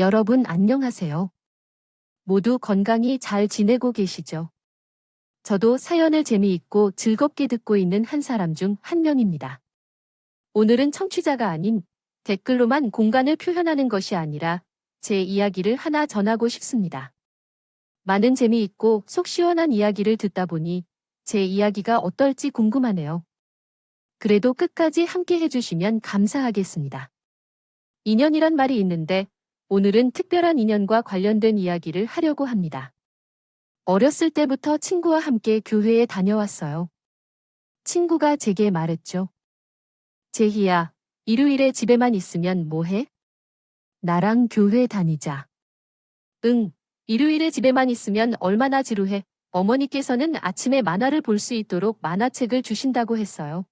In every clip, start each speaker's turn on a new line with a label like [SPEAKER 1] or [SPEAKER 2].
[SPEAKER 1] 여러분 안녕하세요. 모두 건강히 잘 지내고 계시죠? 저도 사연을 재미있고 즐겁게 듣고 있는 한 사람 중 한 명입니다. 오늘은 청취자가 아닌 댓글로만 공간을 표현하는 것이 아니라 제 이야기를 하나 전하고 싶습니다. 많은 재미있고 속 시원한 이야기를 듣다 보니 제 이야기가 어떨지 궁금하네요. 그래도 끝까지 함께 해주시면 감사하겠습니다. 인연이란 말이 있는데 오늘은 특별한 인연과 관련된 이야기를 하려고 합니다. 어렸을 때부터 친구와 함께 교회에 다녀왔어요. 친구가 제게 말했죠. 제희야, 일요일에 집에만 있으면 뭐해? 나랑 교회 다니자. 응, 일요일에 집에만 있으면 얼마나 지루해. 어머니께서는 아침에 만화를 볼 수 있도록 만화책을 주신다고 했어요.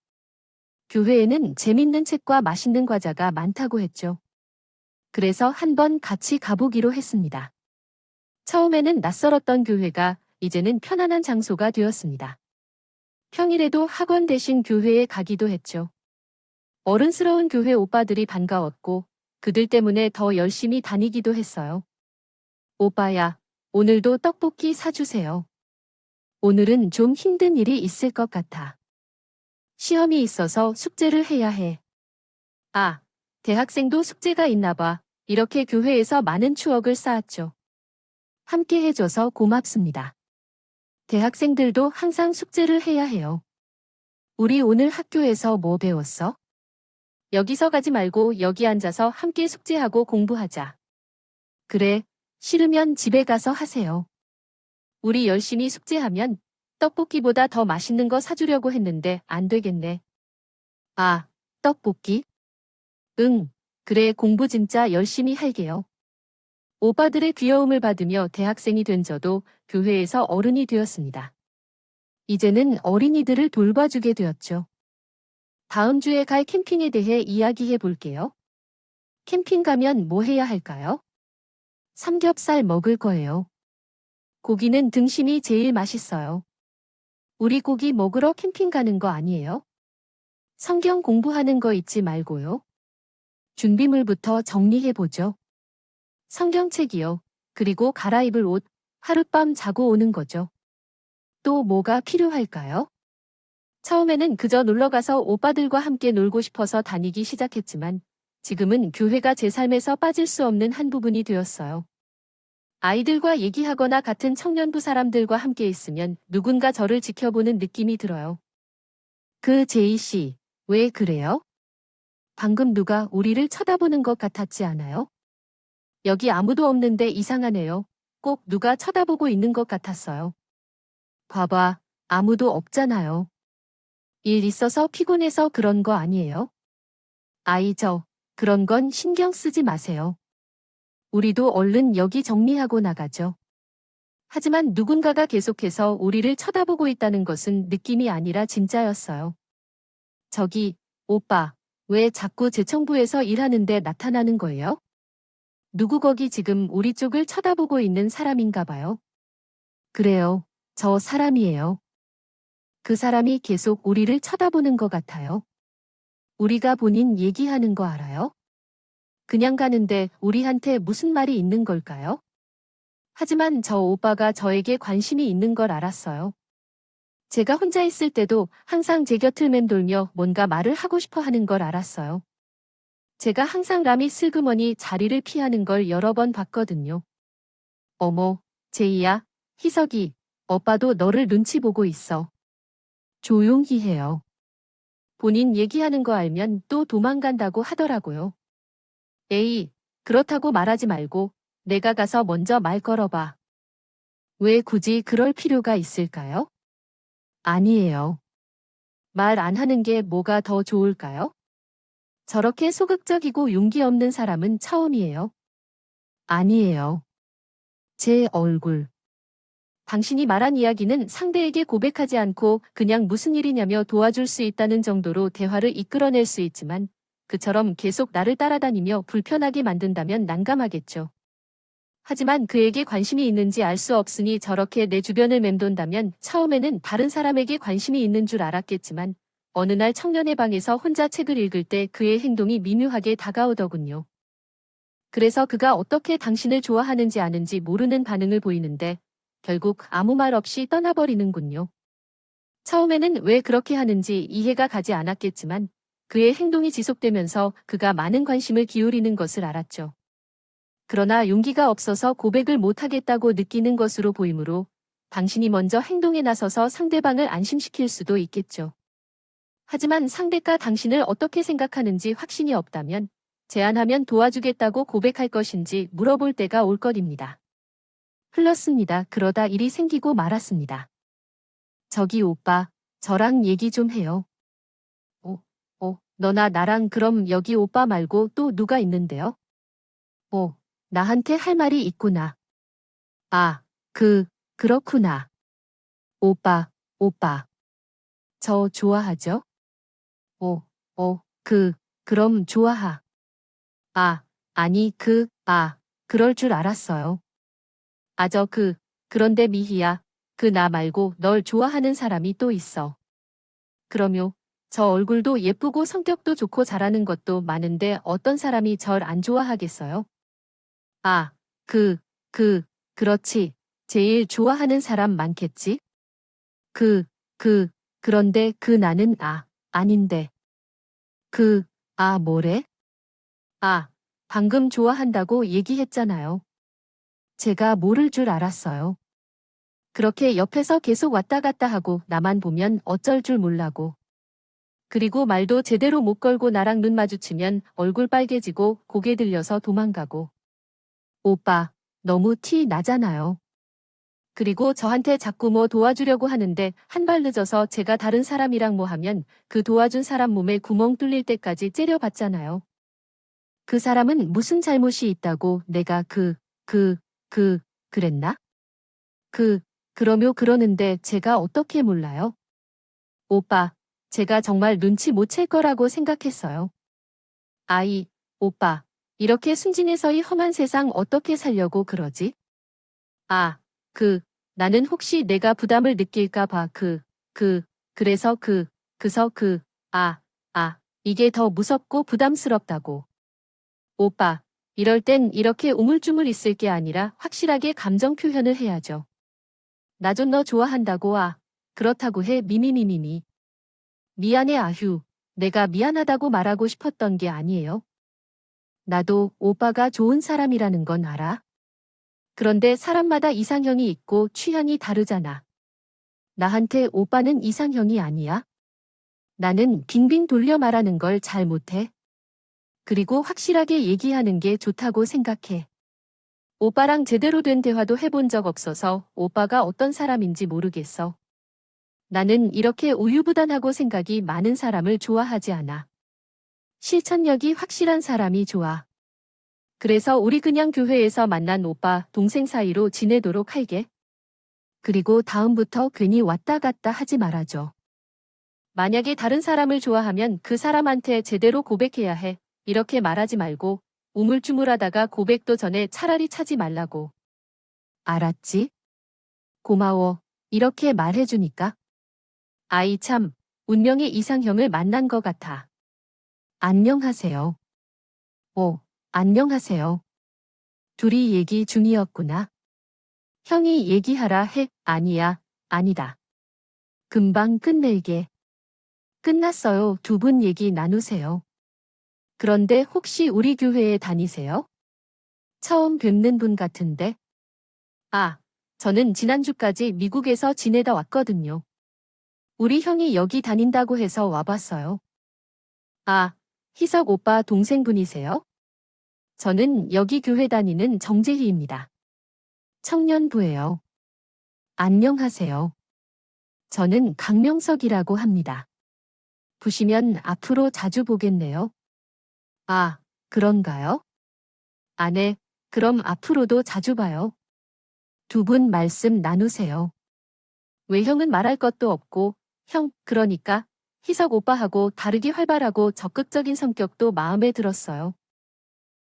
[SPEAKER 1] 교회에는 재밌는 책과 맛있는 과자가 많다고 했죠. 그래서 한번 같이 가보기로 했습니다. 처음에는 낯설었던 교회가 이제는 편안한 장소가 되었습니다. 평일에도 학원 대신 교회에 가기도 했죠. 어른스러운 교회 오빠들이 반가웠고 그들 때문에 더 열심히 다니기도 했어요. 오빠야, 오늘도 떡볶이 사주세요. 오늘은 좀 힘든 일이 있을 것 같아. 시험이 있어서 숙제를 해야 해. 아, 대학생도 숙제가 있나 봐. 이렇게 교회에서 많은 추억을 쌓았죠. 함께 해줘서 고맙습니다. 대학생들도 항상 숙제를 해야 해요. 우리 오늘 학교에서 뭐 배웠어? 여기서 가지 말고 여기 앉아서 함께 숙제하고 공부하자. 그래, 싫으면 집에 가서 하세요. 우리 열심히 숙제하면 떡볶이보다 더 맛있는 거 사주려고 했는데 안 되겠네. 아, 떡볶이? 응, 그래 공부 진짜 열심히 할게요. 오빠들의 귀여움을 받으며 대학생이 된 저도 교회에서 어른이 되었습니다. 이제는 어린이들을 돌봐주게 되었죠. 다음 주에 갈 캠핑에 대해 이야기해 볼게요. 캠핑 가면 뭐 해야 할까요? 삼겹살 먹을 거예요. 고기는 등심이 제일 맛있어요. 우리 고기 먹으러 캠핑 가는 거 아니에요? 성경 공부하는 거 잊지 말고요. 준비물부터 정리해 보죠. 성경책이요. 그리고 갈아입을 옷, 하룻밤 자고 오는 거죠. 또 뭐가 필요할까요? 처음에는 그저 놀러가서 오빠들과 함께 놀고 싶어서 다니기 시작했지만 지금은 교회가 제 삶에서 빠질 수 없는 한 부분이 되었어요. 아이들과 얘기하거나 같은 청년부 사람들과 함께 있으면 누군가 저를 지켜보는 느낌이 들어요. 그 제이 씨, 왜 그래요? 방금 누가 우리를 쳐다보는 것 같았지 않아요? 여기 아무도 없는데 이상하네요. 꼭 누가 쳐다보고 있는 것 같았어요. 봐봐, 아무도 없잖아요. 일 있어서 피곤해서 그런 거 아니에요? 그런 건 신경 쓰지 마세요. 우리도 얼른 여기 정리하고 나가죠. 하지만 누군가가 계속해서 우리를 쳐다보고 있다는 것은 느낌이 아니라 진짜였어요. 저기, 오빠, 왜 자꾸 재청부에서 일하는데 나타나는 거예요? 누구 거기 지금 우리 쪽을 쳐다보고 있는 사람인가 봐요. 그래요, 저 사람이에요. 그 사람이 계속 우리를 쳐다보는 것 같아요. 우리가 본인 얘기하는 거 알아요? 그냥 가는데 우리한테 무슨 말이 있는 걸까요? 하지만 저 오빠가 저에게 관심이 있는 걸 알았어요. 제가 혼자 있을 때도 항상 제 곁을 맴돌며 뭔가 말을 하고 싶어 하는 걸 알았어요. 제가 항상 라미 슬그머니 자리를 피하는 걸 여러 번 봤거든요. 어머, 제이야, 희석이, 오빠도 너를 눈치 보고 있어. 조용히 해요. 본인 얘기하는 거 알면 또 도망간다고 하더라고요. 에이, 그렇다고 말하지 말고 내가 가서 먼저 말 걸어봐. 왜 굳이 그럴 필요가 있을까요? 아니에요. 말 안 하는 게 뭐가 더 좋을까요? 저렇게 소극적이고 용기 없는 사람은 처음이에요. 아니에요. 제 얼굴. 당신이 말한 이야기는 상대에게 고백하지 않고 그냥 무슨 일이냐며 도와줄 수 있다는 정도로 대화를 이끌어낼 수 있지만 그처럼 계속 나를 따라다니며 불편하게 만든다면 난감하겠죠. 하지만 그에게 관심이 있는지 알 수 없으니 저렇게 내 주변을 맴돈다면 처음에는 다른 사람에게 관심이 있는 줄 알았겠지만 어느 날 청년의 방에서 혼자 책을 읽을 때 그의 행동이 미묘하게 다가오더군요. 그래서 그가 어떻게 당신을 좋아하는지 아는지 모르는 반응을 보이는데 결국 아무 말 없이 떠나버리는군요. 처음에는 왜 그렇게 하는지 이해가 가지 않았겠지만 그의 행동이 지속되면서 그가 많은 관심을 기울이는 것을 알았죠. 그러나 용기가 없어서 고백을 못하겠다고 느끼는 것으로 보이므로 당신이 먼저 행동에 나서서 상대방을 안심시킬 수도 있겠죠. 하지만 상대가 당신을 어떻게 생각하는지 확신이 없다면 제안하면 도와주겠다고 고백할 것인지 물어볼 때가 올 것입니다. 흘렀습니다. 그러다 일이 생기고 말았습니다. 저기 오빠, 저랑 얘기 좀 해요. 너나 나랑 그럼 여기 오빠 말고 또 누가 있는데요? 나한테 할 말이 있구나. 아, 그렇구나. 오빠. 저 좋아하죠? 어, 그럼 좋아하. 아, 아니, 그럴 줄 알았어요. 그런데 미희야, 나 말고 널 좋아하는 사람이 또 있어. 그럼요. 저 얼굴도 예쁘고 성격도 좋고 잘하는 것도 많은데 어떤 사람이 절 안 좋아하겠어요? 아, 그, 그렇지. 제일 좋아하는 사람 많겠지? 그, 그런데 나는 아닌데. 뭐래? 방금 좋아한다고 얘기했잖아요. 제가 모를 줄 알았어요. 그렇게 옆에서 계속 왔다 갔다 하고 나만 보면 어쩔 줄 몰라고. 그리고 말도 제대로 못 걸고 나랑 눈 마주치면 얼굴 빨개지고 고개 들려서 도망가고. 오빠, 너무 티 나잖아요. 그리고 저한테 자꾸 뭐 도와주려고 하는데 한 발 늦어서 제가 다른 사람이랑 뭐 하면 그 도와준 사람 몸에 구멍 뚫릴 때까지 째려봤잖아요. 그 사람은 무슨 잘못이 있다고 내가 그랬나? 그러는데 제가 어떻게 몰라요? 오빠, 제가 정말 눈치 못 챌 거라고 생각했어요. 오빠, 이렇게 순진해서 이 험한 세상 어떻게 살려고 그러지? 아, 나는 혹시 내가 부담을 느낄까 봐 그래서 이게 더 무섭고 부담스럽다고. 오빠, 이럴 땐 이렇게 우물쭈물 있을 게 아니라 확실하게 감정 표현을 해야죠. 나 좀 너 좋아한다고 그렇다고 해 미미미미미. 미안해 아휴. 내가 미안하다고 말하고 싶었던 게 아니에요. 나도 오빠가 좋은 사람이라는 건 알아. 그런데 사람마다 이상형이 있고 취향이 다르잖아. 나한테 오빠는 이상형이 아니야. 나는 빙빙 돌려 말하는 걸 잘 못해. 그리고 확실하게 얘기하는 게 좋다고 생각해. 오빠랑 제대로 된 대화도 해본 적 없어서 오빠가 어떤 사람인지 모르겠어. 나는 이렇게 우유부단하고 생각이 많은 사람을 좋아하지 않아. 실천력이 확실한 사람이 좋아. 그래서 우리 그냥 교회에서 만난 오빠, 동생 사이로 지내도록 할게. 그리고 다음부터 괜히 왔다 갔다 하지 말아줘. 만약에 다른 사람을 좋아하면 그 사람한테 제대로 고백해야 해. 이렇게 말하지 말고 우물쭈물하다가 고백도 전에 차라리 차지 말라고. 알았지? 고마워. 이렇게 말해주니까. 아이 참, 운명의 이상형을 만난 것 같아. 안녕하세요. 안녕하세요. 둘이 얘기 중이었구나. 형이 얘기하라 해. 아니다. 금방 끝낼게. 끝났어요. 두 분 얘기 나누세요. 그런데 혹시 우리 교회에 다니세요? 처음 뵙는 분 같은데. 저는 지난주까지 미국에서 지내다 왔거든요. 우리 형이 여기 다닌다고 해서 와봤어요. 희석 오빠 동생분이세요? 저는 여기 교회 다니는 정재희입니다. 청년부예요. 안녕하세요. 저는 강명석이라고 합니다. 부시면 앞으로 자주 보겠네요. 그런가요? 네. 그럼 앞으로도 자주 봐요. 두 분 말씀 나누세요. 외형은 말할 것도 없고, 그러니까 희석 오빠하고 다르게 활발하고 적극적인 성격도 마음에 들었어요.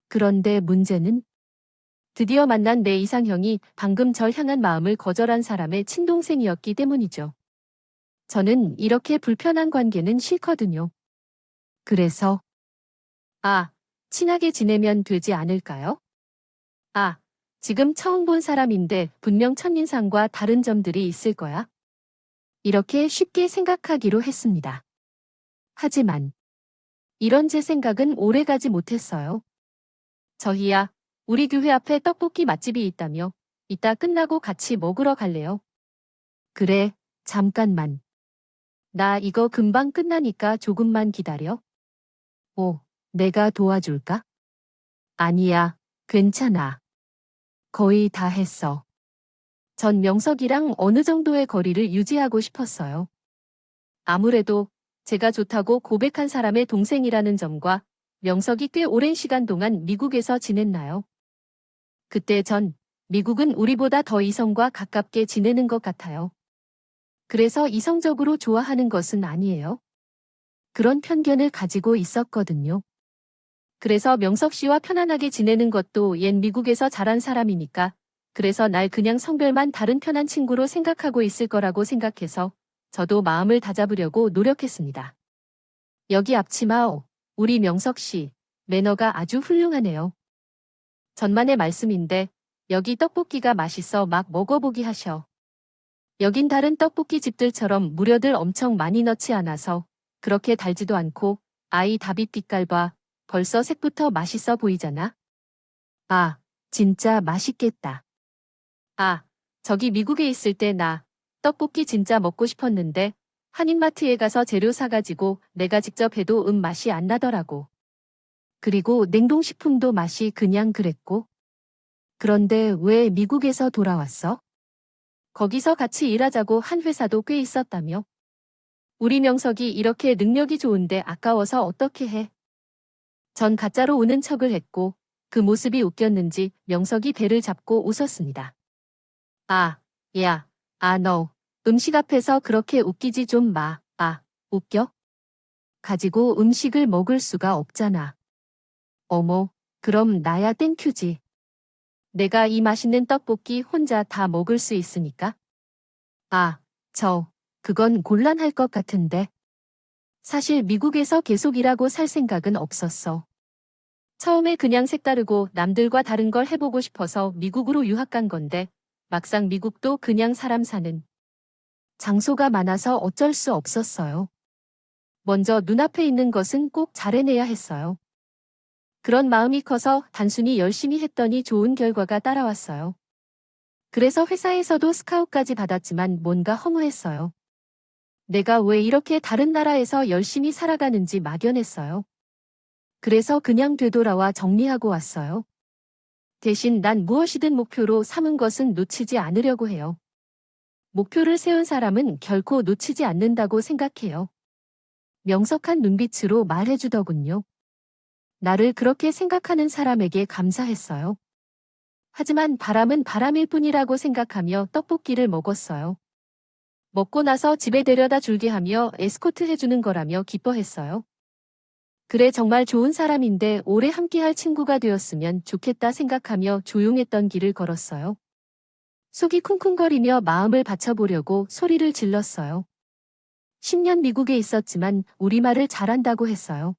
[SPEAKER 1] 그런데 문제는 드디어 만난 내 이상형이 방금 절 향한 마음을 거절한 사람의 친동생이었기 때문이죠. 저는 이렇게 불편한 관계는 싫거든요. 그래서 친하게 지내면 되지 않을까요? 아, 지금 처음 본 사람인데 분명 첫인상과 다른 점들이 있을 거야. 이렇게 쉽게 생각하기로 했습니다. 하지만 이런 제 생각은 오래가지 못했어요. 저희야, 우리 교회 앞에 떡볶이 맛집이 있다며 이따 끝나고 같이 먹으러 갈래요. 그래, 잠깐만. 나 이거 금방 끝나니까 조금만 기다려. 오, 내가 도와줄까? 아니야, 괜찮아. 거의 다 했어. 전 명석이랑 어느 정도의 거리를 유지하고 싶었어요. 아무래도 제가 좋다고 고백한 사람의 동생이라는 점과 명석이 꽤 오랜 시간 동안 미국에서 지냈나요? 그때 전 미국은 우리보다 더 이성과 가깝게 지내는 것 같아요. 그래서 이성적으로 좋아하는 것은 아니에요. 그런 편견을 가지고 있었거든요. 그래서 명석 씨와 편안하게 지내는 것도 옛 미국에서 자란 사람이니까 그래서 날 그냥 성별만 다른 편한 친구로 생각하고 있을 거라고 생각해서 저도 마음을 다잡으려고 노력했습니다. 여기 앞치마, 우리 명석 씨, 매너가 아주 훌륭하네요. 전만의 말씀인데 여기 떡볶이가 맛있어 막 먹어보기 하셔. 여긴 다른 떡볶이 집들처럼 무료들 엄청 많이 넣지 않아서 그렇게 달지도 않고 아이 다빛 빛깔 봐. 벌써 색부터 맛있어 보이잖아. 아, 진짜 맛있겠다. 아, 저기 미국에 있을 때 나 떡볶이 진짜 먹고 싶었는데 한인마트에 가서 재료 사가지고 내가 직접 해도 맛이 안 나더라고. 그리고 냉동식품도 맛이 그냥 그랬고. 그런데 왜 미국에서 돌아왔어? 거기서 같이 일하자고 한 회사도 꽤 있었다며. 우리 명석이 이렇게 능력이 좋은데 아까워서 어떻게 해? 전 가짜로 우는 척을 했고 그 모습이 웃겼는지 명석이 배를 잡고 웃었습니다. 아, 야, 너 음식 앞에서 그렇게 웃기지 좀 마. 아, 웃겨? 가지고 음식을 먹을 수가 없잖아. 어머, 그럼 나야 땡큐지. 내가 이 맛있는 떡볶이 혼자 다 먹을 수 있으니까. 아, 그건 곤란할 것 같은데. 사실 미국에서 계속 일하고 살 생각은 없었어. 처음에 그냥 색다르고 남들과 다른 걸 해보고 싶어서 미국으로 유학 간 건데 막상 미국도 그냥 사람 사는 장소가 많아서 어쩔 수 없었어요. 먼저 눈앞에 있는 것은 꼭 잘해내야 했어요. 그런 마음이 커서 단순히 열심히 했더니 좋은 결과가 따라왔어요. 그래서 회사에서도 스카웃까지 받았지만 뭔가 허무했어요. 내가 왜 이렇게 다른 나라에서 열심히 살아가는지 막연했어요. 그래서 그냥 되돌아와 정리하고 왔어요. 대신 난 무엇이든 목표로 삼은 것은 놓치지 않으려고 해요. 목표를 세운 사람은 결코 놓치지 않는다고 생각해요. 명석한 눈빛으로 말해주더군요. 나를 그렇게 생각하는 사람에게 감사했어요. 하지만 바람은 바람일 뿐이라고 생각하며 떡볶이를 먹었어요. 먹고 나서 집에 데려다 줄게 하며 에스코트 해주는 거라며 기뻐했어요. 그래 정말 좋은 사람인데 오래 함께할 친구가 되었으면 좋겠다 생각하며 조용했던 길을 걸었어요. 속이 쿵쿵거리며 마음을 받쳐보려고 소리를 질렀어요. 10년 미국에 있었지만 우리말을 잘한다고 했어요.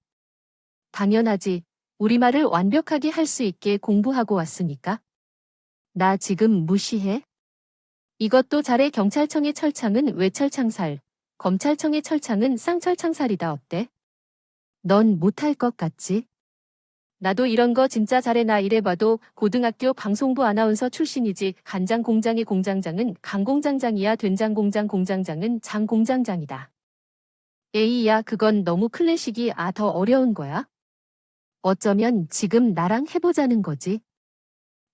[SPEAKER 1] 당연하지. 우리말을 완벽하게 할 수 있게 공부하고 왔으니까. 나 지금 무시해? 이것도 잘해. 경찰청의 철창은 외철창살, 검찰청의 철창은 쌍철창살이다. 어때? 넌 못할 것 같지? 나도 이런 거 진짜 잘해. 나 이래봐도 고등학교 방송부 아나운서 출신이지. 간장 공장의 공장장은 강공장장이야. 된장 공장 공장장은 장공장장이다. 에이야, 그건 너무 클래식이. 더 어려운 거야? 어쩌면 지금 나랑 해보자는 거지.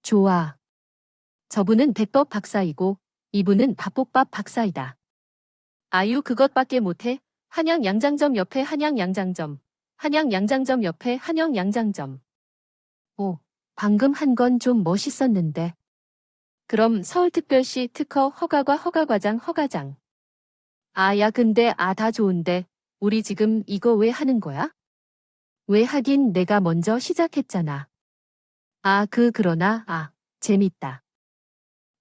[SPEAKER 1] 좋아. 저분은 백법 박사이고 이분은 밥볶밥 박사이다. 아유, 그것밖에 못해? 한양 양장점 옆에 한양 양장점. 한양 양장점 옆에 한영 양장점. 오, 방금 한 건 좀 멋있었는데. 그럼 서울특별시 특허 허가과 허가과장 허가장. 야, 근데 다 좋은데 우리 지금 이거 왜 하는 거야? 왜 하긴 내가 먼저 시작했잖아. 그러나 재밌다.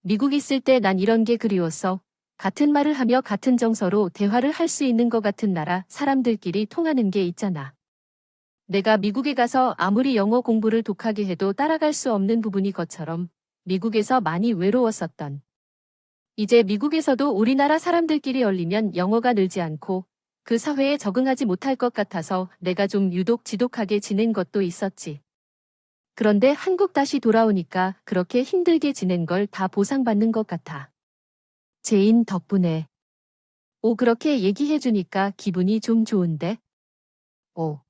[SPEAKER 1] 미국 있을 때 난 이런 게 그리웠어. 같은 말을 하며 같은 정서로 대화를 할 수 있는 것 같은 나라 사람들끼리 통하는 게 있잖아. 내가 미국에 가서 아무리 영어 공부를 독하게 해도 따라갈 수 없는 부분이 것처럼 미국에서 많이 외로웠었던. 이제 미국에서도 우리나라 사람들끼리 얼리면 영어가 늘지 않고 그 사회에 적응하지 못할 것 같아서 내가 좀 유독 지독하게 지낸 것도 있었지. 그런데 한국 다시 돌아오니까 그렇게 힘들게 지낸 걸 다 보상받는 것 같아. 제인 덕분에. 오, 그렇게 얘기해주니까 기분이 좀 좋은데? 오.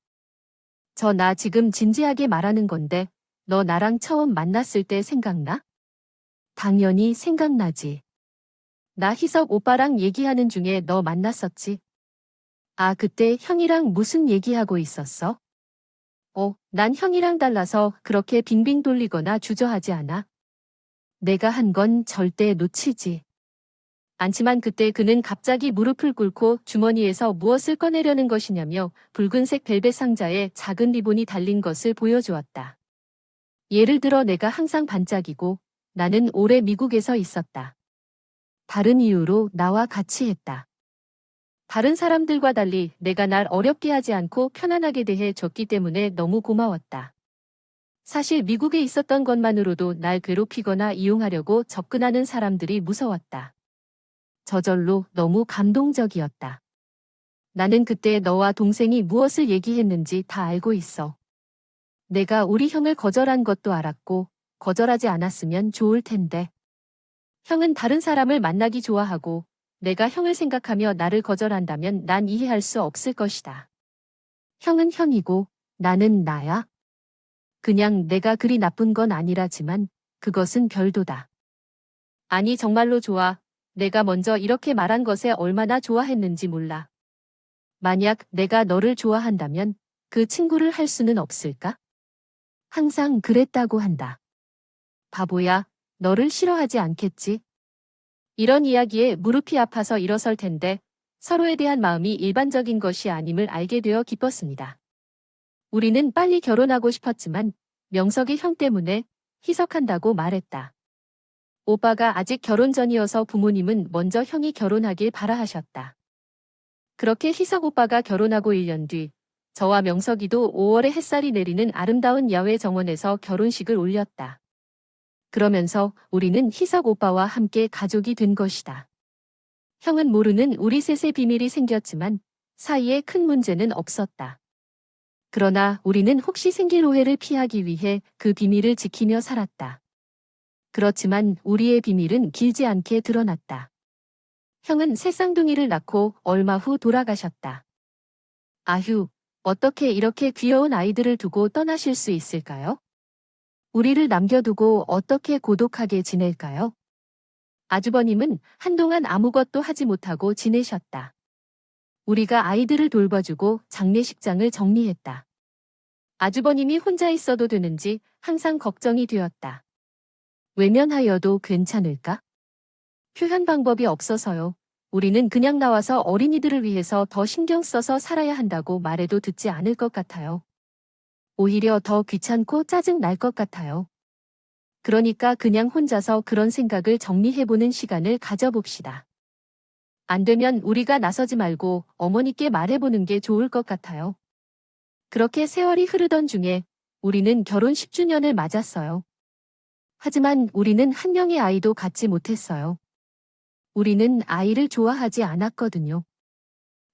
[SPEAKER 1] 나 지금 진지하게 말하는 건데, 너 나랑 처음 만났을 때 생각나? 당연히 생각나지. 나 희석 오빠랑 얘기하는 중에 너 만났었지? 아, 그때 형이랑 무슨 얘기하고 있었어? 난 형이랑 달라서 그렇게 빙빙 돌리거나 주저하지 않아. 내가 한 건 절대 놓치지 않지만 그때 그는 갑자기 무릎을 꿇고 주머니에서 무엇을 꺼내려는 것이냐며 붉은색 벨벳 상자에 작은 리본이 달린 것을 보여주었다. 예를 들어 내가 항상 반짝이고 나는 오래 미국에서 있었다. 다른 이유로 나와 같이 했다. 다른 사람들과 달리 내가 날 어렵게 하지 않고 편안하게 대해 줬기 때문에 너무 고마웠다. 사실 미국에 있었던 것만으로도 날 괴롭히거나 이용하려고 접근하는 사람들이 무서웠다. 저절로 너무 감동적이었다. 나는 그때 너와 동생이 무엇을 얘기했는지 다 알고 있어. 내가 우리 형을 거절한 것도 알았고 거절하지 않았으면 좋을 텐데. 형은 다른 사람을 만나기 좋아하고 내가 형을 생각하며 나를 거절한다면 난 이해할 수 없을 것이다. 형은 형이고 나는 나야. 그냥 내가 그리 나쁜 건 아니라지만 그것은 별도다. 아니 정말로 좋아. 내가 먼저 이렇게 말한 것에 얼마나 좋아했는지 몰라. 만약 내가 너를 좋아한다면 그 친구를 할 수는 없을까? 항상 그랬다고 한다. 바보야, 너를 싫어하지 않겠지? 이런 이야기에 무릎이 아파서 일어설 텐데 서로에 대한 마음이 일반적인 것이 아님을 알게 되어 기뻤습니다. 우리는 빨리 결혼하고 싶었지만 명석이 형 때문에 희석한다고 말했다. 오빠가 아직 결혼 전이어서 부모님은 먼저 형이 결혼하길 바라하셨다. 그렇게 희석 오빠가 결혼하고 1년 뒤 저와 명석이도 5월에 햇살이 내리는 아름다운 야외 정원에서 결혼식을 올렸다. 그러면서 우리는 희석 오빠와 함께 가족이 된 것이다. 형은 모르는 우리 셋의 비밀이 생겼지만 사이에 큰 문제는 없었다. 그러나 우리는 혹시 생길 오해를 피하기 위해 그 비밀을 지키며 살았다. 그렇지만 우리의 비밀은 길지 않게 드러났다. 형은 새 쌍둥이를 낳고 얼마 후 돌아가셨다. 아휴, 어떻게 이렇게 귀여운 아이들을 두고 떠나실 수 있을까요? 우리를 남겨두고 어떻게 고독하게 지낼까요? 아주버님은 한동안 아무것도 하지 못하고 지내셨다. 우리가 아이들을 돌봐주고 장례식장을 정리했다. 아주버님이 혼자 있어도 되는지 항상 걱정이 되었다. 외면하여도 괜찮을까? 표현 방법이 없어서요. 우리는 그냥 나와서 어린이들을 위해서 더 신경 써서 살아야 한다고 말해도 듣지 않을 것 같아요. 오히려 더 귀찮고 짜증 날 것 같아요. 그러니까 그냥 혼자서 그런 생각을 정리해보는 시간을 가져봅시다. 안 되면 우리가 나서지 말고 어머니께 말해보는 게 좋을 것 같아요. 그렇게 세월이 흐르던 중에 우리는 결혼 10주년을 맞았어요. 하지만 우리는 한 명의 아이도 갖지 못했어요. 우리는 아이를 좋아하지 않았거든요.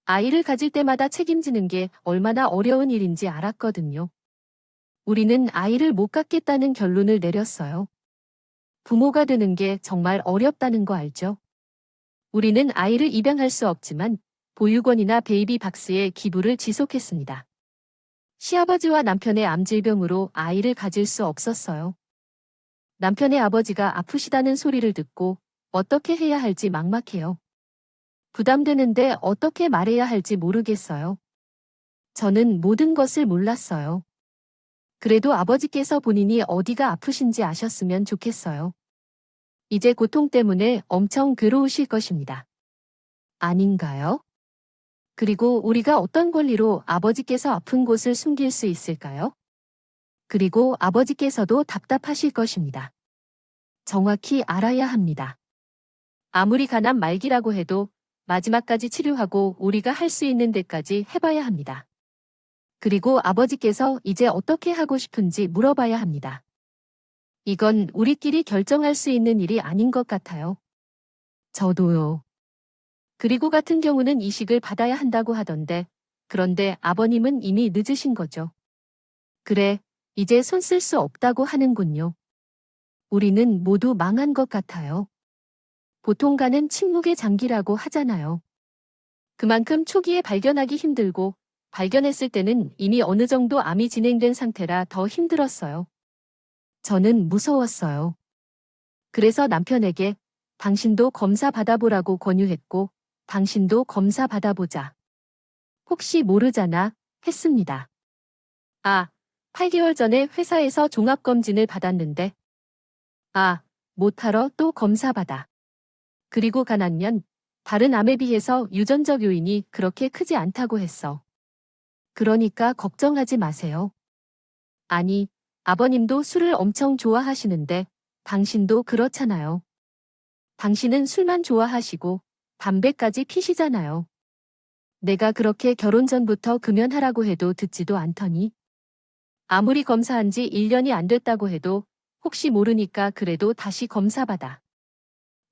[SPEAKER 1] 아이를 가질 때마다 책임지는 게 얼마나 어려운 일인지 알았거든요. 우리는 아이를 못 갖겠다는 결론을 내렸어요. 부모가 되는 게 정말 어렵다는 거 알죠? 우리는 아이를 입양할 수 없지만 보육원이나 베이비 박스에 기부를 지속했습니다. 시아버지와 남편의 암질병으로 아이를 가질 수 없었어요. 남편의 아버지가 아프시다는 소리를 듣고 어떻게 해야 할지 막막해요. 부담되는데 어떻게 말해야 할지 모르겠어요. 저는 모든 것을 몰랐어요. 그래도 아버지께서 본인이 어디가 아프신지 아셨으면 좋겠어요. 이제 고통 때문에 엄청 괴로우실 것입니다. 아닌가요? 그리고 우리가 어떤 권리로 아버지께서 아픈 곳을 숨길 수 있을까요? 그리고 아버지께서도 답답하실 것입니다. 정확히 알아야 합니다. 아무리 가난 말기라고 해도 마지막까지 치료하고 우리가 할 수 있는 데까지 해봐야 합니다. 그리고 아버지께서 이제 어떻게 하고 싶은지 물어봐야 합니다. 이건 우리끼리 결정할 수 있는 일이 아닌 것 같아요. 저도요. 그리고 같은 경우는 이식을 받아야 한다고 하던데, 그런데 아버님은 이미 늦으신 거죠. 그래, 이제 손 쓸 수 없다고 하는군요. 우리는 모두 망한 것 같아요. 보통가는 침묵의 장기라고 하잖아요. 그만큼 초기에 발견하기 힘들고, 발견했을 때는 이미 어느 정도 암이 진행된 상태라 더 힘들었어요. 저는 무서웠어요. 그래서 남편에게 당신도 검사 받아보라고 권유했고, 당신도 검사 받아보자. 혹시 모르잖아, 했습니다. 8개월 전에 회사에서 종합검진을 받았는데, 못하러 또 검사 받아. 그리고 가난면 다른 암에 비해서 유전적 요인이 그렇게 크지 않다고 했어. 그러니까 걱정하지 마세요. 아니, 아버님도 술을 엄청 좋아하시는데 당신도 그렇잖아요. 당신은 술만 좋아하시고 담배까지 피시잖아요. 내가 그렇게 결혼 전부터 금연하라고 해도 듣지도 않더니. 아무리 검사한 지 1년이 안 됐다고 해도 혹시 모르니까 그래도 다시 검사받아.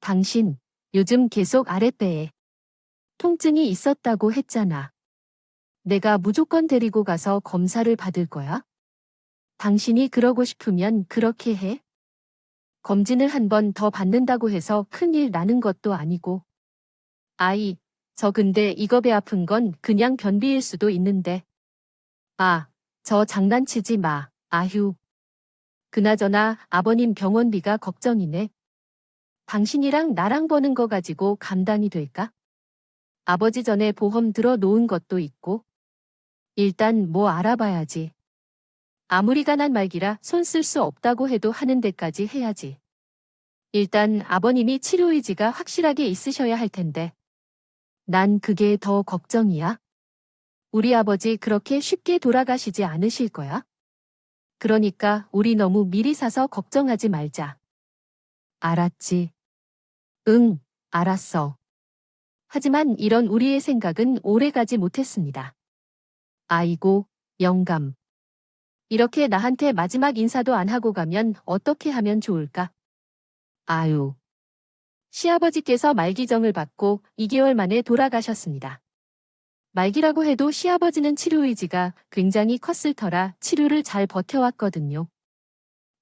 [SPEAKER 1] 당신, 요즘 계속 아랫배에 통증이 있었다고 했잖아. 내가 무조건 데리고 가서 검사를 받을 거야? 당신이 그러고 싶으면 그렇게 해. 검진을 한 번 더 받는다고 해서 큰일 나는 것도 아니고. 저 근데 이거 배 아픈 건 그냥 변비일 수도 있는데. 저 장난치지 마, 아휴. 그나저나 아버님 병원비가 걱정이네. 당신이랑 나랑 버는 거 가지고 감당이 될까? 아버지 전에 보험 들어 놓은 것도 있고. 일단 뭐 알아봐야지. 아무리 가난 말기라 손 쓸 수 없다고 해도 하는 데까지 해야지. 일단 아버님이 치료 의지가 확실하게 있으셔야 할 텐데. 난 그게 더 걱정이야. 우리 아버지 그렇게 쉽게 돌아가시지 않으실 거야? 그러니까 우리 너무 미리 사서 걱정하지 말자. 알았지. 응, 알았어. 하지만 이런 우리의 생각은 오래가지 못했습니다. 아이고, 영감. 이렇게 나한테 마지막 인사도 안 하고 가면 어떻게 하면 좋을까? 아유. 시아버지께서 말기정을 받고 2개월 만에 돌아가셨습니다. 말기라고 해도 시아버지는 치료 의지가 굉장히 컸을 터라 치료를 잘 버텨왔거든요.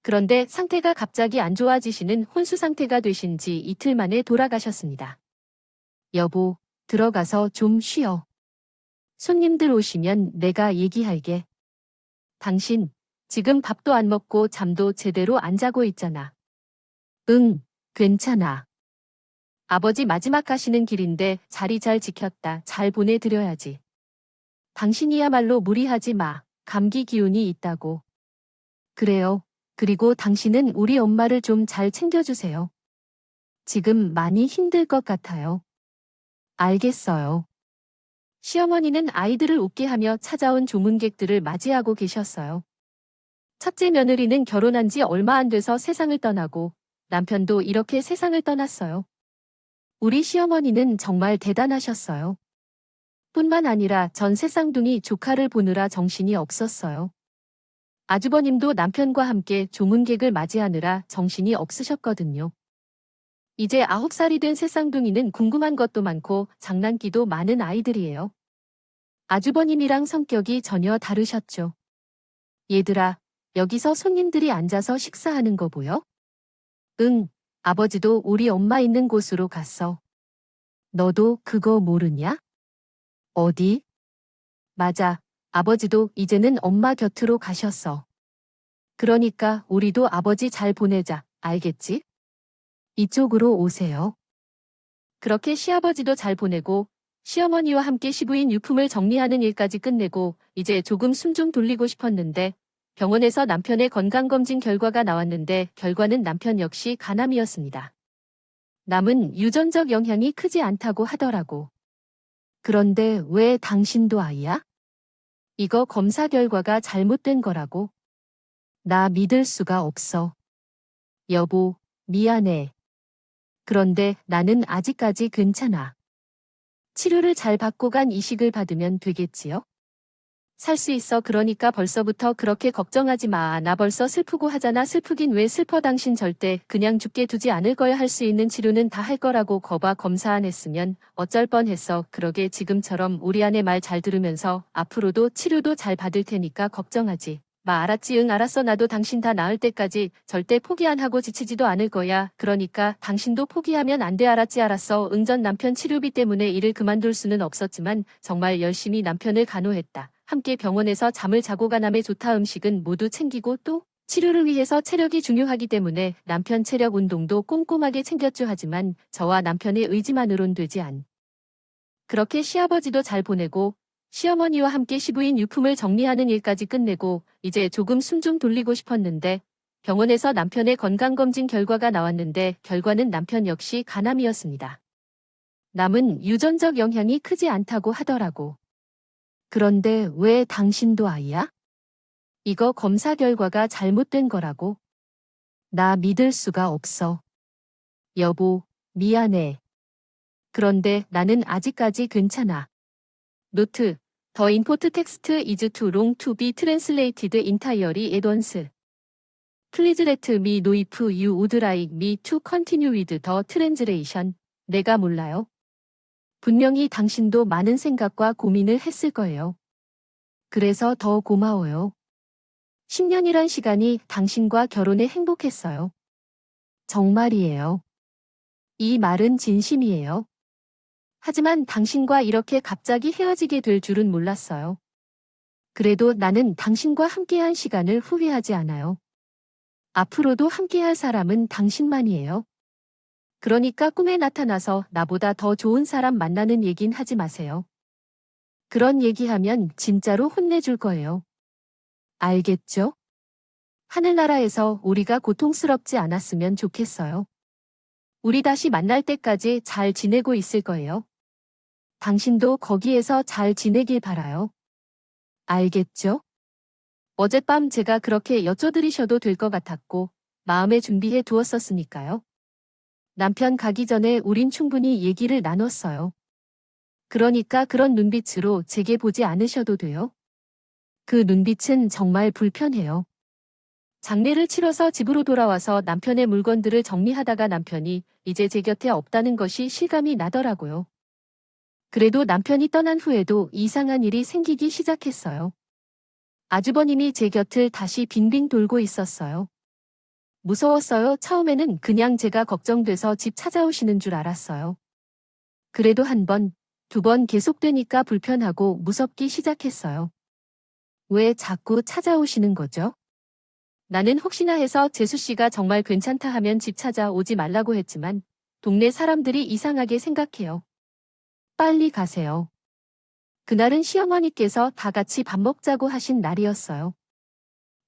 [SPEAKER 1] 그런데 상태가 갑자기 안 좋아지시는 혼수 상태가 되신 지 이틀 만에 돌아가셨습니다. 여보, 들어가서 좀 쉬어. 손님들 오시면 내가 얘기할게. 당신, 지금 밥도 안 먹고 잠도 제대로 안 자고 있잖아. 응, 괜찮아. 아버지 마지막 가시는 길인데 자리 잘 지켰다. 잘 보내드려야지. 당신이야말로 무리하지 마. 감기 기운이 있다고. 그래요. 그리고 당신은 우리 엄마를 좀 잘 챙겨주세요. 지금 많이 힘들 것 같아요. 알겠어요. 시어머니는 아이들을 웃게 하며 찾아온 조문객들을 맞이하고 계셨어요. 첫째 며느리는 결혼한 지 얼마 안 돼서 세상을 떠나고 남편도 이렇게 세상을 떠났어요. 우리 시어머니는 정말 대단하셨어요. 뿐만 아니라 전세 쌍둥이 조카를 보느라 정신이 없었어요. 아주버님도 남편과 함께 조문객을 맞이하느라 정신이 없으셨거든요. 이제 9살이 된 새쌍둥이는 궁금한 것도 많고 장난기도 많은 아이들이에요. 아주버님이랑 성격이 전혀 다르셨죠. 얘들아, 여기서 손님들이 앉아서 식사하는 거 보여? 응, 아버지도 우리 엄마 있는 곳으로 갔어. 너도 그거 모르냐? 어디? 맞아, 아버지도 이제는 엄마 곁으로 가셨어. 그러니까 우리도 아버지 잘 보내자, 알겠지? 이쪽으로 오세요. 그렇게 시아버지도 잘 보내고 시어머니와 함께 시부인 유품을 정리하는 일까지 끝내고 이제 조금 숨 좀 돌리고 싶었는데 병원에서 남편의 건강검진 결과가 나왔는데 결과는 남편 역시 간암이었습니다. 남은 유전적 영향이 크지 않다고 하더라고. 그런데 왜 당신도 아이야? 이거 검사 결과가 잘못된 거라고. 나 믿을 수가 없어. 여보, 미안해. 그런데 나는 아직까지 괜찮아. 치료를 잘 받고 간 이식을 받으면 되겠지요? 살 수 있어. 그러니까 벌써부터 그렇게 걱정하지 마. 나 벌써 슬프고 하잖아. 슬프긴 왜 슬퍼. 당신 절대 그냥 죽게 두지 않을 거야. 할 수 있는 치료는 다 할 거라고. 거봐, 검사 안 했으면 어쩔 뻔했어. 그러게 지금처럼 우리 아내 말 잘 들으면서 앞으로도 치료도 잘 받을 테니까 걱정하지 마. 알았지? 응, 알았어. 나도 당신 다 나을 때까지 절대 포기 안 하고 지치지도 않을 거야. 그러니까 당신도 포기하면 안 돼. 알았지? 알았어. 응. 전 남편 치료비 때문에 일을 그만둘 수는 없었지만 정말 열심히 남편을 간호했다. 함께 병원에서 잠을 자고 가남에 좋다. 음식은 모두 챙기고 또 치료를 위해서 체력이 중요하기 때문에 남편 체력 운동도 꼼꼼하게 챙겼죠. 하지만 저와 남편의 의지만으론 되지 않. 그렇게 시아버지도 잘 보내고 시어머니와 함께 시부인 유품을 정리하는 일까지 끝내고 이제 조금 숨 좀 돌리고 싶었는데 병원에서 남편의 건강검진 결과가 나왔는데 결과는 남편 역시 간암이었습니다. 남은 유전적 영향이 크지 않다고 하더라고. 그런데 왜 당신도 아이야? 이거 검사 결과가 잘못된 거라고. 나 믿을 수가 없어. 여보, 미안해. 그런데 나는 아직까지 괜찮아. 노트. The import text is too long to be translated entirely at once. Please let me know if you would like me to continue with the translation. 내가 몰라요. 분명히 당신도 많은 생각과 고민을 했을 거예요. 그래서 더 고마워요. 10년이란 시간이 당신과 결혼에 행복했어요. 정말이에요. 이 말은 진심이에요. 하지만 당신과 이렇게 갑자기 헤어지게 될 줄은 몰랐어요. 그래도 나는 당신과 함께한 시간을 후회하지 않아요. 앞으로도 함께할 사람은 당신만이에요. 그러니까 꿈에 나타나서 나보다 더 좋은 사람 만나는 얘긴 하지 마세요. 그런 얘기하면 진짜로 혼내줄 거예요. 알겠죠? 하늘나라에서 우리가 고통스럽지 않았으면 좋겠어요. 우리 다시 만날 때까지 잘 지내고 있을 거예요. 당신도 거기에서 잘 지내길 바라요. 알겠죠? 어젯밤 제가 그렇게 여쭤드리셔도 될 것 같았고 마음에 준비해 두었었으니까요. 남편 가기 전에 우린 충분히 얘기를 나눴어요. 그러니까 그런 눈빛으로 제게 보지 않으셔도 돼요. 그 눈빛은 정말 불편해요. 장례를 치러서 집으로 돌아와서 남편의 물건들을 정리하다가 남편이 이제 제 곁에 없다는 것이 실감이 나더라고요. 그래도 남편이 떠난 후에도 이상한 일이 생기기 시작했어요. 아주버님이 제 곁을 다시 빙빙 돌고 있었어요. 무서웠어요. 처음에는 그냥 제가 걱정돼서 집 찾아오시는 줄 알았어요. 그래도 한 번, 두 번 계속되니까 불편하고 무섭기 시작했어요. 왜 자꾸 찾아오시는 거죠? 나는 혹시나 해서 재수 씨가 정말 괜찮다 하면 집 찾아오지 말라고 했지만 동네 사람들이 이상하게 생각해요. 빨리 가세요. 그날은 시어머니께서 다 같이 밥 먹자고 하신 날이었어요.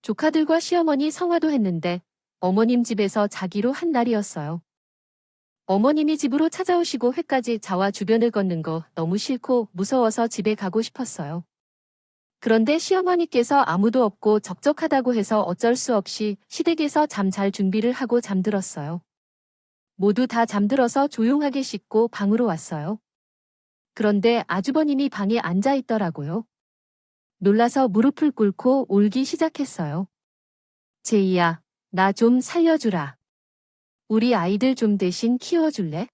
[SPEAKER 1] 조카들과 시어머니 성화도 했는데 어머님 집에서 자기로 한 날이었어요. 어머님이 집으로 찾아오시고 회까지 자와 주변을 걷는 거 너무 싫고 무서워서 집에 가고 싶었어요. 그런데 시어머니께서 아무도 없고 적적하다고 해서 어쩔 수 없이 시댁에서 잠 잘 준비를 하고 잠들었어요. 모두 다 잠들어서 조용하게 씻고 방으로 왔어요. 그런데 아주버님이 방에 앉아 있더라고요. 놀라서 무릎을 꿇고 울기 시작했어요. 제이야, 나 좀 살려주라. 우리 아이들 좀 대신 키워줄래?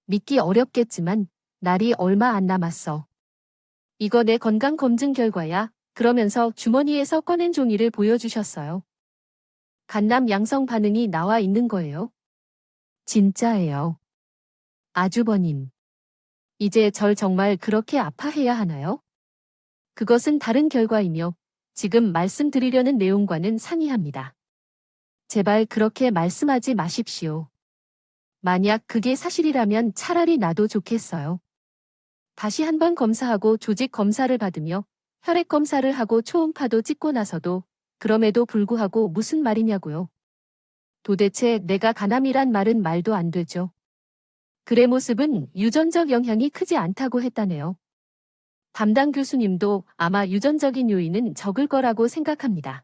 [SPEAKER 1] 믿기 어렵겠지만 날이 얼마 안 남았어. 이거 내 건강검진 결과야. 그러면서 주머니에서 꺼낸 종이를 보여주셨어요. 간남 양성 반응이 나와 있는 거예요. 진짜예요. 아주버님. 이제 절 정말 그렇게 아파해야 하나요? 그것은 다른 결과이며 지금 말씀드리려는 내용과는 상이합니다. 제발 그렇게 말씀하지 마십시오. 만약 그게 사실이라면 차라리 나도 좋겠어요. 다시 한번 검사하고 조직 검사를 받으며 혈액 검사를 하고 초음파도 찍고 나서도 그럼에도 불구하고 무슨 말이냐고요. 도대체 내가 간암이란 말은 말도 안 되죠. 그의 모습은 유전적 영향이 크지 않다고 했다네요. 담당 교수님도 아마 유전적인 요인은 적을 거라고 생각합니다.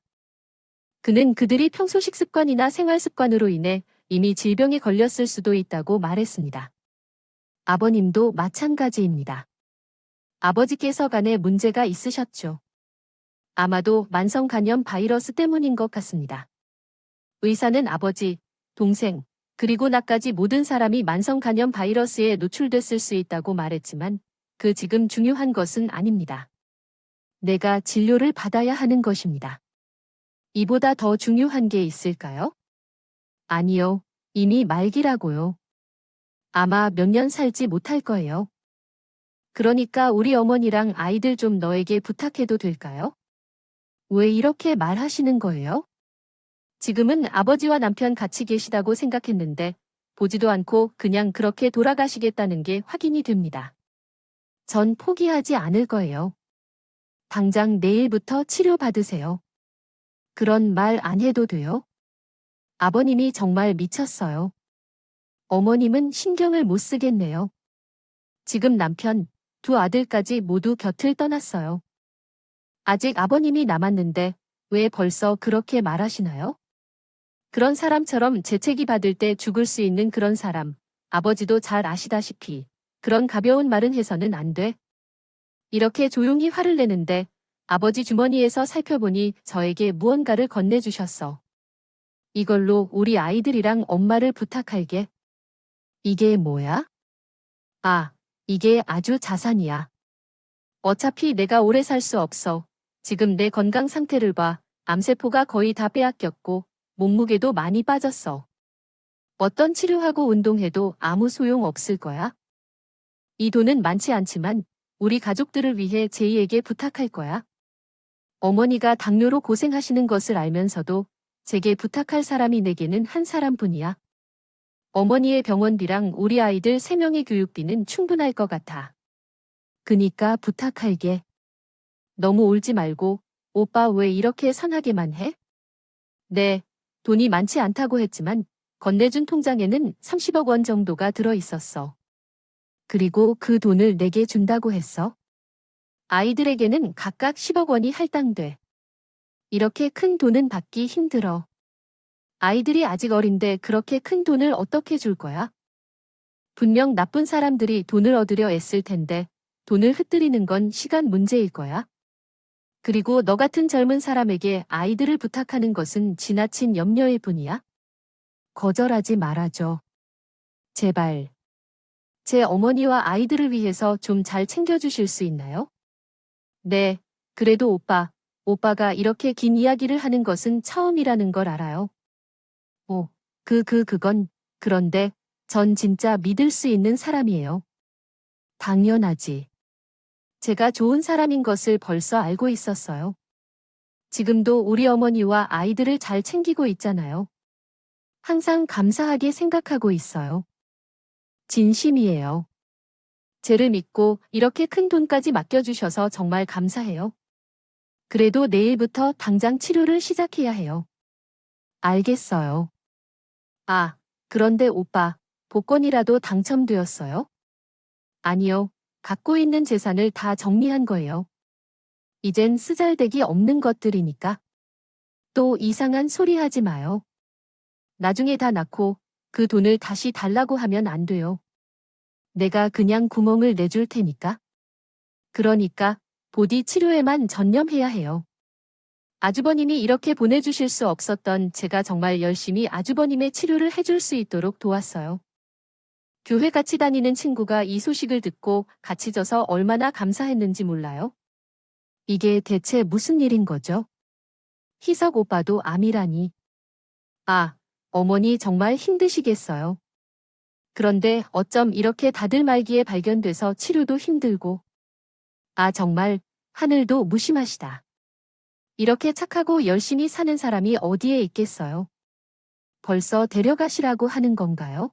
[SPEAKER 1] 그는 그들이 평소 식습관이나 생활 습관으로 인해 이미 질병에 걸렸을 수도 있다고 말했습니다. 아버님도 마찬가지입니다. 아버지께서 간에 문제가 있으셨죠. 아마도 만성간염 바이러스 때문인 것 같습니다. 의사는 아버지, 동생, 그리고 나까지 모든 사람이 만성간염 바이러스에 노출됐을 수 있다고 말했지만 그 지금 중요한 것은 아닙니다. 내가 진료를 받아야 하는 것입니다. 이보다 더 중요한 게 있을까요? 아니요. 이미 말기라고요. 아마 몇 년 살지 못할 거예요. 그러니까 우리 어머니랑 아이들 좀 너에게 부탁해도 될까요? 왜 이렇게 말하시는 거예요? 지금은 아버지와 남편 같이 계시다고 생각했는데 보지도 않고 그냥 그렇게 돌아가시겠다는 게 확인이 됩니다. 전 포기하지 않을 거예요. 당장 내일부터 치료받으세요. 그런 말 안 해도 돼요? 아버님이 정말 미쳤어요. 어머님은 신경을 못 쓰겠네요. 지금 남편, 두 아들까지 모두 곁을 떠났어요. 아직 아버님이 남았는데 왜 벌써 그렇게 말하시나요? 그런 사람처럼 재채기 받을 때 죽을 수 있는 그런 사람, 아버지도 잘 아시다시피 그런 가벼운 말은 해서는 안 돼. 이렇게 조용히 화를 내는데 아버지 주머니에서 살펴보니 저에게 무언가를 건네주셨어. 이걸로 우리 아이들이랑 엄마를 부탁할게. 이게 뭐야? 아, 이게 아주 자산이야. 어차피 내가 오래 살 수 없어. 지금 내 건강 상태를 봐. 암세포가 거의 다 빼앗겼고 몸무게도 많이 빠졌어. 어떤 치료하고 운동해도 아무 소용 없을 거야. 이 돈은 많지 않지만 우리 가족들을 위해 제이에게 부탁할 거야. 어머니가 당뇨로 고생하시는 것을 알면서도 제게 부탁할 사람이 내게는 한 사람뿐이야. 어머니의 병원비랑 우리 아이들 3명의 교육비는 충분할 것 같아. 그니까 부탁할게. 너무 울지 말고 오빠 왜 이렇게 선하게만 해? 네, 돈이 많지 않다고 했지만 건네준 통장에는 30억 원 정도가 들어 있었어. 그리고 그 돈을 내게 준다고 했어. 아이들에게는 각각 10억 원이 할당돼. 이렇게 큰 돈은 받기 힘들어. 아이들이 아직 어린데 그렇게 큰 돈을 어떻게 줄 거야? 분명 나쁜 사람들이 돈을 얻으려 애쓸 텐데 돈을 흩뜨리는 건 시간 문제일 거야. 그리고 너 같은 젊은 사람에게 아이들을 부탁하는 것은 지나친 염려일 뿐이야. 거절하지 말아줘. 제발. 제 어머니와 아이들을 위해서 좀 잘 챙겨주실 수 있나요? 네, 그래도 오빠가 이렇게 긴 이야기를 하는 것은 처음이라는 걸 알아요. 그건, 그런데 전 진짜 믿을 수 있는 사람이에요. 당연하지. 제가 좋은 사람인 것을 벌써 알고 있었어요. 지금도 우리 어머니와 아이들을 잘 챙기고 있잖아요. 항상 감사하게 생각하고 있어요. 진심이에요. 쟤를 믿고 이렇게 큰 돈까지 맡겨주셔서 정말 감사해요. 그래도 내일부터 당장 치료를 시작해야 해요. 알겠어요. 아, 그런데 오빠, 복권이라도 당첨되었어요? 아니요. 갖고 있는 재산을 다 정리한 거예요. 이젠 쓰잘데기 없는 것들이니까. 또 이상한 소리 하지 마요. 나중에 다 낳고 그 돈을 다시 달라고 하면 안 돼요. 내가 그냥 구멍을 내줄 테니까. 그러니까 보디 치료에만 전념해야 해요. 아주버님이 이렇게 보내주실 수 없었던 제가 정말 열심히 아주버님의 치료를 해줄 수 있도록 도왔어요. 교회 같이 다니는 친구가 이 소식을 듣고 같이 져서 얼마나 감사했는지 몰라요? 이게 대체 무슨 일인 거죠? 희석 오빠도 암이라니. 아, 어머니 정말 힘드시겠어요. 그런데 어쩜 이렇게 다들 말기에 발견돼서 치료도 힘들고. 아, 정말 하늘도 무심하시다. 이렇게 착하고 열심히 사는 사람이 어디에 있겠어요? 벌써 데려가시라고 하는 건가요?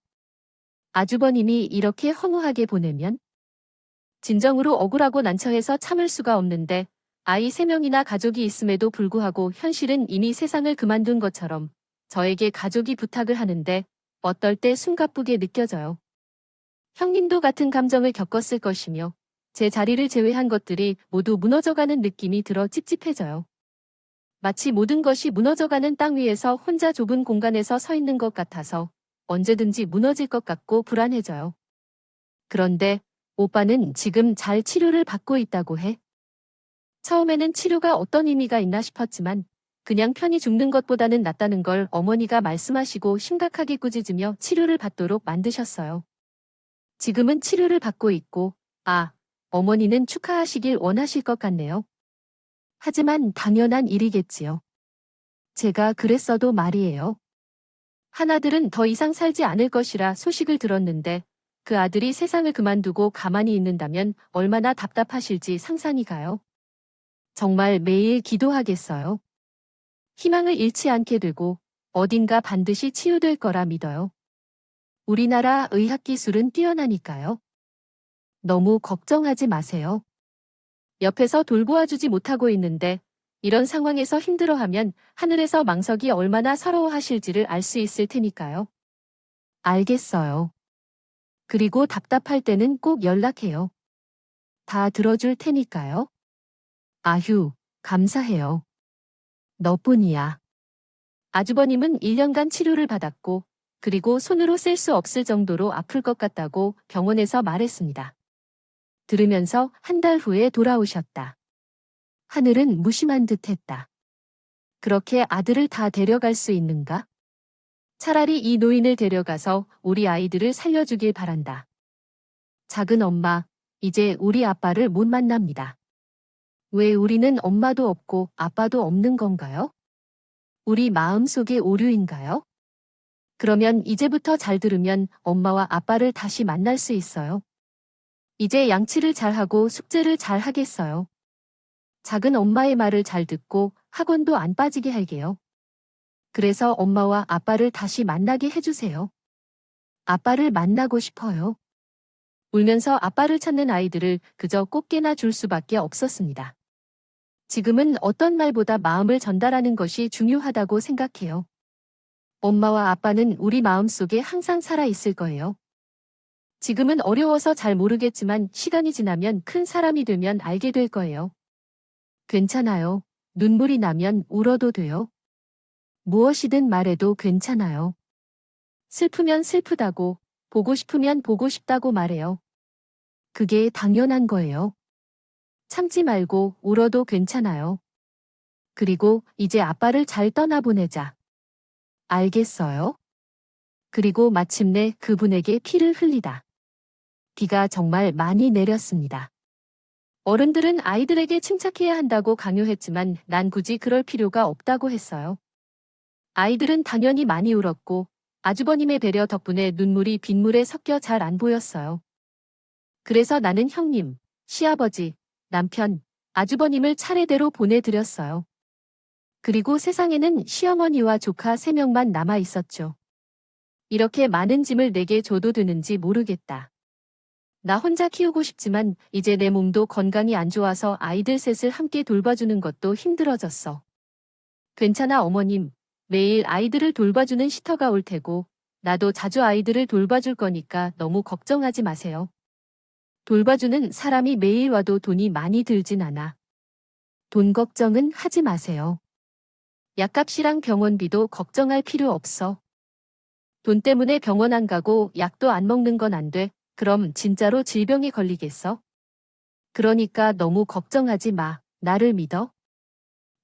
[SPEAKER 1] 아주버님이 이렇게 허무하게 보내면? 진정으로 억울하고 난처해서 참을 수가 없는데 아이 3명이나 가족이 있음에도 불구하고 현실은 이미 세상을 그만둔 것처럼 저에게 가족이 부탁을 하는데 어떨 때 숨가쁘게 느껴져요. 형님도 같은 감정을 겪었을 것이며 제 자리를 제외한 것들이 모두 무너져가는 느낌이 들어 찝찝해져요. 마치 모든 것이 무너져가는 땅 위에서 혼자 좁은 공간에서 서 있는 것 같아서 언제든지 무너질 것 같고 불안해져요. 그런데 오빠는 지금 잘 치료를 받고 있다고 해. 처음에는 치료가 어떤 의미가 있나 싶었지만 그냥 편히 죽는 것보다는 낫다는 걸 어머니가 말씀하시고 심각하게 꾸짖으며 치료를 받도록 만드셨어요. 지금은 치료를 받고 있고, 어머니는 축하하시길 원하실 것 같네요. 하지만 당연한 일이겠지요. 제가 그랬어도 말이에요. 하나들은 더 이상 살지 않을 것이라 소식을 들었는데 그 아들이 세상을 그만두고 가만히 있는다면 얼마나 답답하실지 상상이 가요. 정말 매일 기도하겠어요. 희망을 잃지 않게 되고 어딘가 반드시 치유될 거라 믿어요. 우리나라 의학기술은 뛰어나니까요. 너무 걱정하지 마세요. 옆에서 돌보아주지 못하고 있는데 이런 상황에서 힘들어하면 하늘에서 망석이 얼마나 서러워하실지를 알 수 있을 테니까요. 알겠어요. 그리고 답답할 때는 꼭 연락해요. 다 들어줄 테니까요. 아휴, 감사해요. 너뿐이야. 아주버님은 1년간 치료를 받았고 그리고 손으로 셀 수 없을 정도로 아플 것 같다고 병원에서 말했습니다. 들으면서 한 달 후에 돌아오셨다. 하늘은 무심한 듯했다. 그렇게 아들을 다 데려갈 수 있는가? 차라리 이 노인을 데려가서 우리 아이들을 살려주길 바란다. 작은 엄마, 이제 우리 아빠를 못 만납니다. 왜 우리는 엄마도 없고 아빠도 없는 건가요? 우리 마음속의 오류인가요? 그러면 이제부터 잘 들으면 엄마와 아빠를 다시 만날 수 있어요. 이제 양치를 잘하고 숙제를 잘 하겠어요. 작은 엄마의 말을 잘 듣고 학원도 안 빠지게 할게요. 그래서 엄마와 아빠를 다시 만나게 해주세요. 아빠를 만나고 싶어요. 울면서 아빠를 찾는 아이들을 그저 꽃게나 줄 수밖에 없었습니다. 지금은 어떤 말보다 마음을 전달하는 것이 중요하다고 생각해요. 엄마와 아빠는 우리 마음속에 항상 살아 있을 거예요. 지금은 어려워서 잘 모르겠지만 시간이 지나면 큰 사람이 되면 알게 될 거예요. 괜찮아요. 눈물이 나면 울어도 돼요. 무엇이든 말해도 괜찮아요. 슬프면 슬프다고, 보고 싶으면 보고 싶다고 말해요. 그게 당연한 거예요. 참지 말고 울어도 괜찮아요. 그리고 이제 아빠를 잘 떠나보내자. 알겠어요? 그리고 마침내 그분에게 피를 흘리다. 비가 정말 많이 내렸습니다. 어른들은 아이들에게 침착해야 한다고 강요했지만 난 굳이 그럴 필요가 없다고 했어요. 아이들은 당연히 많이 울었고 아주버님의 배려 덕분에 눈물이 빗물에 섞여 잘 안 보였어요. 그래서 나는 형님, 시아버지, 남편, 아주버님을 차례대로 보내드렸어요. 그리고 세상에는 시어머니와 조카 3명만 남아 있었죠. 이렇게 많은 짐을 내게 줘도 되는지 모르겠다. 나 혼자 키우고 싶지만 이제 내 몸도 건강이 안 좋아서 아이들 셋을 함께 돌봐주는 것도 힘들어졌어. 괜찮아 어머님. 매일 아이들을 돌봐주는 시터가 올 테고 나도 자주 아이들을 돌봐줄 거니까 너무 걱정하지 마세요. 돌봐주는 사람이 매일 와도 돈이 많이 들진 않아. 돈 걱정은 하지 마세요. 약값이랑 병원비도 걱정할 필요 없어. 돈 때문에 병원 안 가고 약도 안 먹는 건 안 돼. 그럼 진짜로 질병에 걸리겠어? 그러니까 너무 걱정하지 마. 나를 믿어.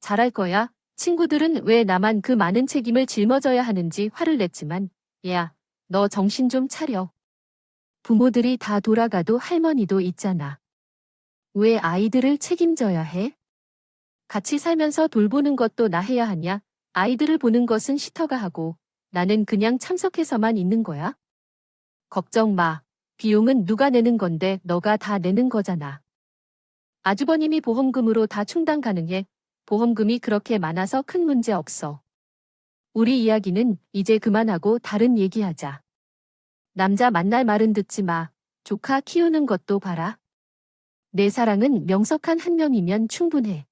[SPEAKER 1] 잘할 거야. 친구들은 왜 나만 그 많은 책임을 짊어져야 하는지 화를 냈지만, 야, 너 정신 좀 차려. 부모들이 다 돌아가도 할머니도 있잖아. 왜 아이들을 책임져야 해? 같이 살면서 돌보는 것도 나 해야 하냐? 아이들을 보는 것은 시터가 하고, 나는 그냥 참석해서만 있는 거야? 걱정 마. 비용은 누가 내는 건데 너가 다 내는 거잖아. 아주버님이 보험금으로 다 충당 가능해. 보험금이 그렇게 많아서 큰 문제 없어. 우리 이야기는 이제 그만하고 다른 얘기하자. 남자 만날 말은 듣지 마. 조카 키우는 것도 봐라. 내 사랑은 명석한 한 명이면 충분해.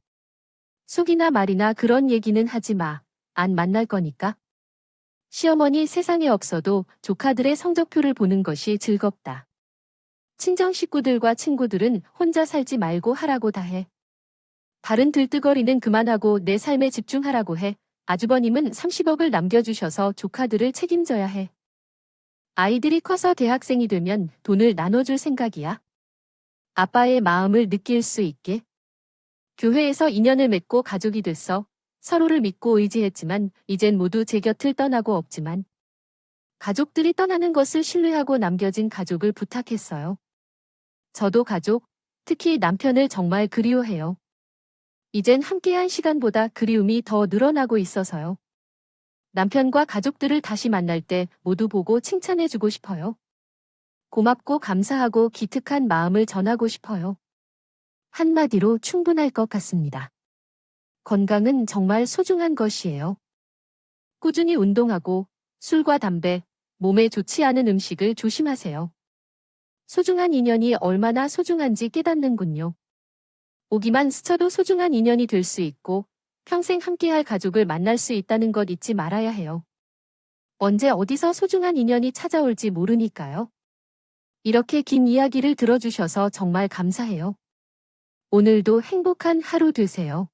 [SPEAKER 1] 속이나 말이나 그런 얘기는 하지 마. 안 만날 거니까. 시어머니 세상에 없어도 조카들의 성적표를 보는 것이 즐겁다. 친정 식구들과 친구들은 혼자 살지 말고 하라고 다 해. 다른 들뜨거리는 그만하고 내 삶에 집중하라고 해. 아주버님은 30억을 남겨주셔서 조카들을 책임져야 해. 아이들이 커서 대학생이 되면 돈을 나눠줄 생각이야. 아빠의 마음을 느낄 수 있게. 교회에서 인연을 맺고 가족이 됐어 서로를 믿고 의지했지만 이젠 모두 제 곁을 떠나고 없지만 가족들이 떠나는 것을 신뢰하고 남겨진 가족을 부탁했어요. 저도 가족, 특히 남편을 정말 그리워해요. 이젠 함께한 시간보다 그리움이 더 늘어나고 있어서요. 남편과 가족들을 다시 만날 때 모두 보고 칭찬해주고 싶어요. 고맙고 감사하고 기특한 마음을 전하고 싶어요. 한마디로 충분할 것 같습니다. 건강은 정말 소중한 것이에요. 꾸준히 운동하고 술과 담배, 몸에 좋지 않은 음식을 조심하세요. 소중한 인연이 얼마나 소중한지 깨닫는군요. 오기만 스쳐도 소중한 인연이 될 수 있고 평생 함께할 가족을 만날 수 있다는 것 잊지 말아야 해요. 언제 어디서 소중한 인연이 찾아올지 모르니까요. 이렇게 긴 이야기를 들어주셔서 정말 감사해요. 오늘도 행복한 하루 되세요.